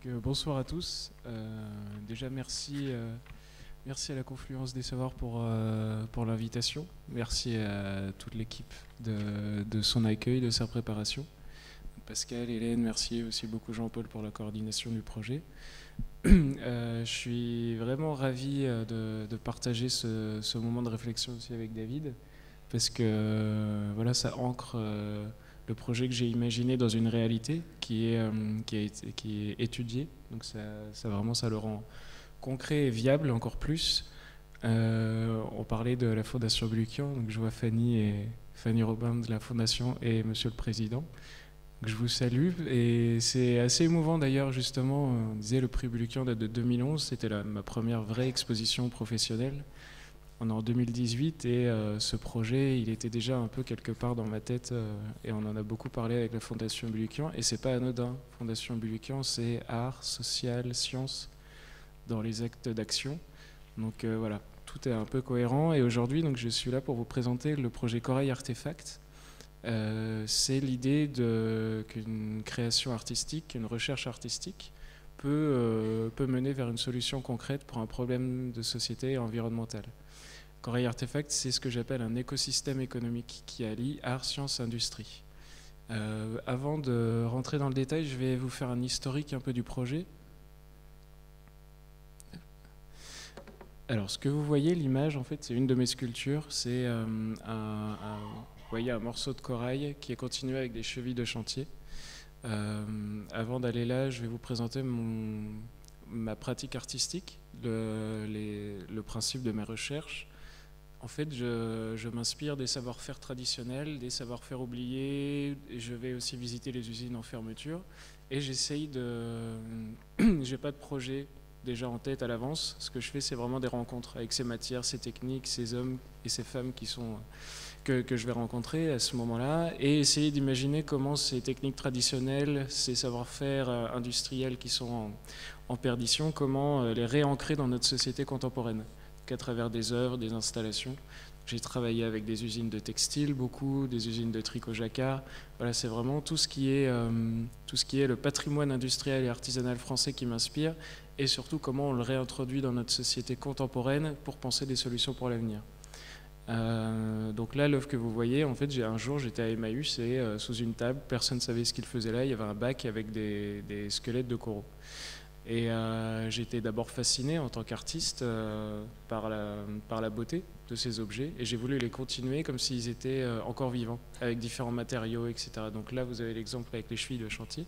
Bonsoir à tous. Déjà, merci à la Confluence des Savoirs pour l'invitation. Merci à toute l'équipe de son accueil, de sa préparation. Pascal, Hélène, merci aussi beaucoup Jean-Paul pour la coordination du projet. Je suis vraiment ravi de partager ce moment de réflexion aussi avec David, parce que voilà, ça ancre le projet que j'ai imaginé dans une réalité qui est étudiée. Donc ça vraiment, ça le rend concret et viable encore plus. On parlait de la Fondation Gluckian, donc je vois Fanny Robin de la Fondation et Monsieur le Président. Donc je vous salue, et c'est assez émouvant d'ailleurs, justement. On disait le prix Gluckian date de 2011, c'était ma première vraie exposition professionnelle. On est en 2018 et ce projet, il était déjà un peu quelque part dans ma tête, et on en a beaucoup parlé avec la Fondation Gluckian, et c'est pas anodin. Fondation Gluckian, c'est art, social, science dans les actes d'action. Donc voilà, tout est un peu cohérent, et aujourd'hui donc je suis là pour vous présenter le projet Corail Artefact. C'est l'idée qu'une création artistique, une recherche artistique peut mener vers une solution concrète pour un problème de société environnementale. Corail Artefact, c'est ce que j'appelle un écosystème économique qui allie art, science, industrie. Avant de rentrer dans le détail, je vais vous faire un historique un peu du projet. Alors, ce que vous voyez, l'image, en fait, c'est une de mes sculptures. C'est vous voyez un morceau de corail qui est continué avec des chevilles de chantier. Avant d'aller là, je vais vous présenter ma pratique artistique, le principe de mes recherches. En fait, je m'inspire des savoir-faire traditionnels, des savoir-faire oubliés. Et je vais aussi visiter les usines en fermeture. Et j'essaye j'ai pas de projet déjà en tête à l'avance. Ce que je fais, c'est vraiment des rencontres avec ces matières, ces techniques, ces hommes et ces femmes que je vais rencontrer à ce moment-là, et essayer d'imaginer comment ces techniques traditionnelles, ces savoir-faire industriels qui sont en perdition, comment les réancrer dans notre société contemporaine, qu'à travers des œuvres, des installations. J'ai travaillé avec des usines de textile, beaucoup, des usines de tricot jacquard. Voilà, c'est vraiment tout ce qui est le patrimoine industriel et artisanal français qui m'inspire, et surtout comment on le réintroduit dans notre société contemporaine pour penser des solutions pour l'avenir. Donc là, l'œuvre que vous voyez, en fait, un jour j'étais à Emmaüs et sous une table, personne ne savait ce qu'il faisait là, il y avait un bac avec des squelettes de coraux. Et j'étais d'abord fasciné en tant qu'artiste par la beauté de ces objets, et j'ai voulu les continuer comme s'ils étaient encore vivants, avec différents matériaux, etc. Donc là, vous avez l'exemple avec les chevilles de chantier.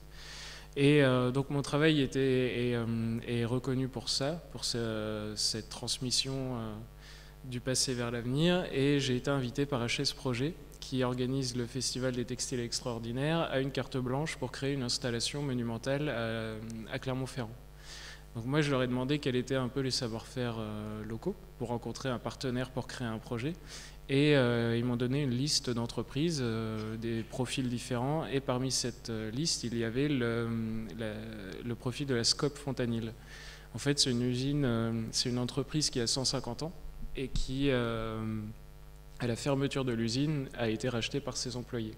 Et donc mon travail est reconnu pour ça, pour cette transmission du passé vers l'avenir, et j'ai été invité par HS Projet, qui organise le Festival des Textiles Extraordinaires, à une carte blanche pour créer une installation monumentale à Clermont-Ferrand. Donc moi, je leur ai demandé quels étaient un peu les savoir-faire locaux pour rencontrer un partenaire pour créer un projet. Et ils m'ont donné une liste d'entreprises, des profils différents. Et parmi cette liste, il y avait le profil de la Scope Fontanil. En fait, c'est une usine, c'est une entreprise qui a 150 ans et qui, à la fermeture de l'usine, a été rachetée par ses employés.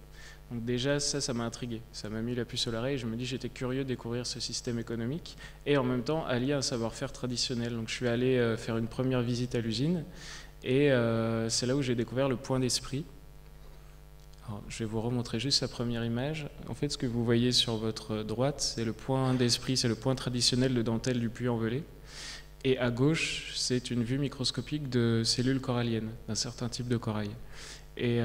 Donc déjà, ça m'a intrigué, ça m'a mis la puce à l'oreille, et je me dis j'étais curieux de découvrir ce système économique et en même temps allier un savoir-faire traditionnel. Donc je suis allé faire une première visite à l'usine, et c'est là où j'ai découvert le point d'esprit. Alors, je vais vous remontrer juste la première image. En fait, ce que vous voyez sur votre droite, c'est le point d'esprit, c'est le point traditionnel de dentelle du Puy-en-Velay. Et à gauche, c'est une vue microscopique de cellules coralliennes, d'un certain type de corail. Et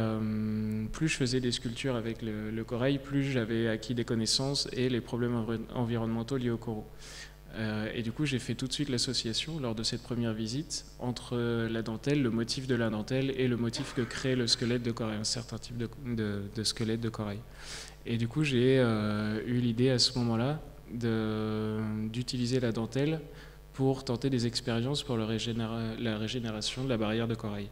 plus je faisais des sculptures avec le corail, plus j'avais acquis des connaissances et les problèmes environnementaux liés au coraux. Et du coup, j'ai fait tout de suite l'association, lors de cette première visite, entre la dentelle, le motif de la dentelle, et le motif que crée le squelette de corail, un certain type de squelette de corail. Et du coup, j'ai eu l'idée à ce moment-là d'utiliser la dentelle pour tenter des expériences pour la régénération de la barrière de corail.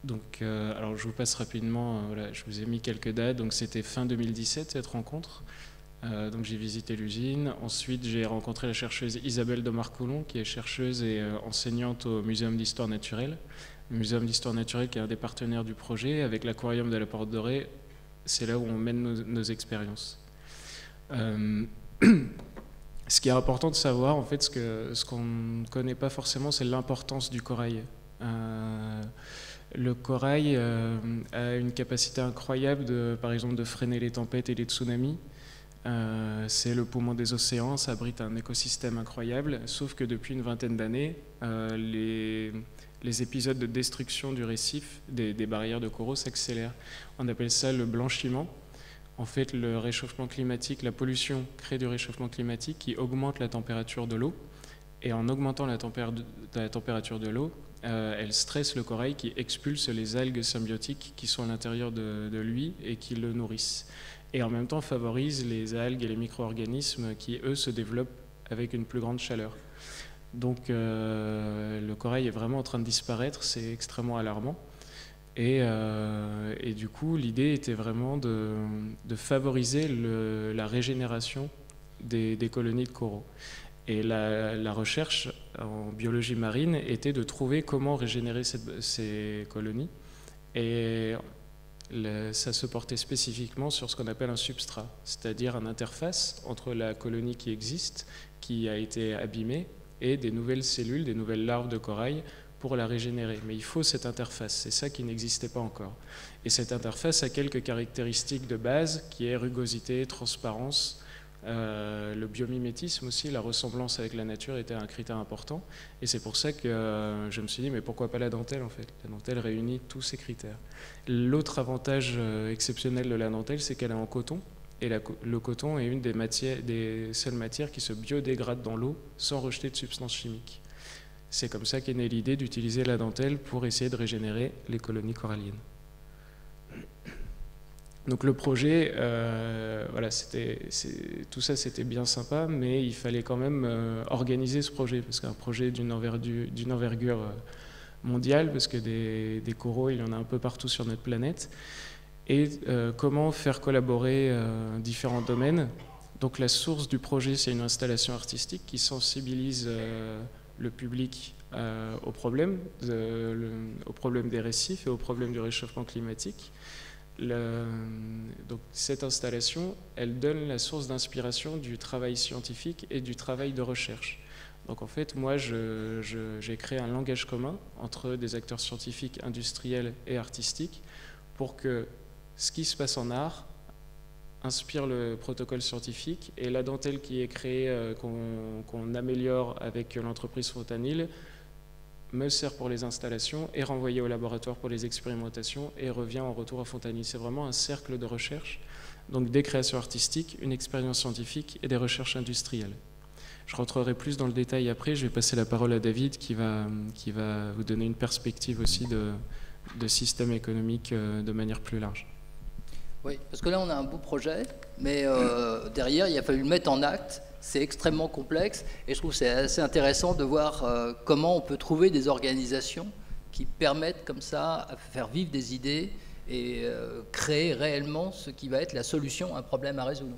Donc, alors je vous passe rapidement, voilà, je vous ai mis quelques dates. Donc c'était fin 2017 cette rencontre. Donc j'ai visité l'usine. Ensuite, j'ai rencontré la chercheuse Isabelle de Marcolon, qui est chercheuse et enseignante au Muséum d'Histoire Naturelle. Le Muséum d'Histoire Naturelle qui est un des partenaires du projet, avec l'Aquarium de la Porte Dorée. C'est là où on mène nos expériences. Ce qui est important de savoir, en fait, ce qu'on ne connaît pas forcément, c'est l'importance du corail. Le corail a une capacité incroyable, par exemple, de freiner les tempêtes et les tsunamis. C'est le poumon des océans, ça abrite un écosystème incroyable, sauf que depuis une vingtaine d'années, les épisodes de destruction du récif, des barrières de coraux s'accélèrent. On appelle ça le blanchiment. En fait, le réchauffement climatique, la pollution crée du réchauffement climatique qui augmente la température de l'eau. Et en augmentant la température de l'eau, elle stresse le corail qui expulse les algues symbiotiques qui sont à l'intérieur de lui et qui le nourrissent. Et en même temps favorise les algues et les micro-organismes qui, eux, se développent avec une plus grande chaleur. Donc le corail est vraiment en train de disparaître, c'est extrêmement alarmant. Et du coup, l'idée était vraiment de favoriser la régénération des colonies de coraux. Et la recherche en biologie marine était de trouver comment régénérer ces colonies. Et ça se portait spécifiquement sur ce qu'on appelle un substrat, c'est-à-dire une interface entre la colonie qui existe, qui a été abîmée, et des nouvelles cellules, des nouvelles larves de corail pour la régénérer. Mais il faut cette interface, c'est ça qui n'existait pas encore. Et cette interface a quelques caractéristiques de base, qui est rugosité, transparence, le biomimétisme aussi, la ressemblance avec la nature était un critère important. Et c'est pour ça que je me suis dit, mais pourquoi pas la dentelle en fait? La dentelle réunit tous ces critères. L'autre avantage exceptionnel de la dentelle, c'est qu'elle est en coton. Et le coton est une des seules matières qui se biodégradent dans l'eau sans rejeter de substances chimiques. C'est comme ça qu'est née l'idée d'utiliser la dentelle pour essayer de régénérer les colonies coralliennes. Donc le projet, voilà, tout ça c'était bien sympa, mais il fallait quand même organiser ce projet, parce qu'un projet d'une envergure mondiale, parce que des coraux, il y en a un peu partout sur notre planète, et comment faire collaborer différents domaines. Donc la source du projet, c'est une installation artistique qui sensibilise le public au problème des récifs et au problème du réchauffement climatique. Donc cette installation, elle donne la source d'inspiration du travail scientifique et du travail de recherche. Donc en fait, moi, j'ai créé un langage commun entre des acteurs scientifiques, industriels et artistiques pour que ce qui se passe en art inspire le protocole scientifique, et la dentelle qui est créée, qu'on améliore avec l'entreprise Fontanil, me sert pour les installations, est renvoyée au laboratoire pour les expérimentations et revient en retour à Fontanil. C'est vraiment un cercle de recherche, donc des créations artistiques, une expérience scientifique et des recherches industrielles. Je rentrerai plus dans le détail après, je vais passer la parole à David qui va vous donner une perspective aussi de système économique de manière plus large. Oui, parce que là on a un beau projet, mais derrière il a fallu le mettre en acte. C'est extrêmement complexe et je trouve que c'est assez intéressant de voir comment on peut trouver des organisations qui permettent comme ça à faire vivre des idées et créer réellement ce qui va être la solution à un problème à résoudre.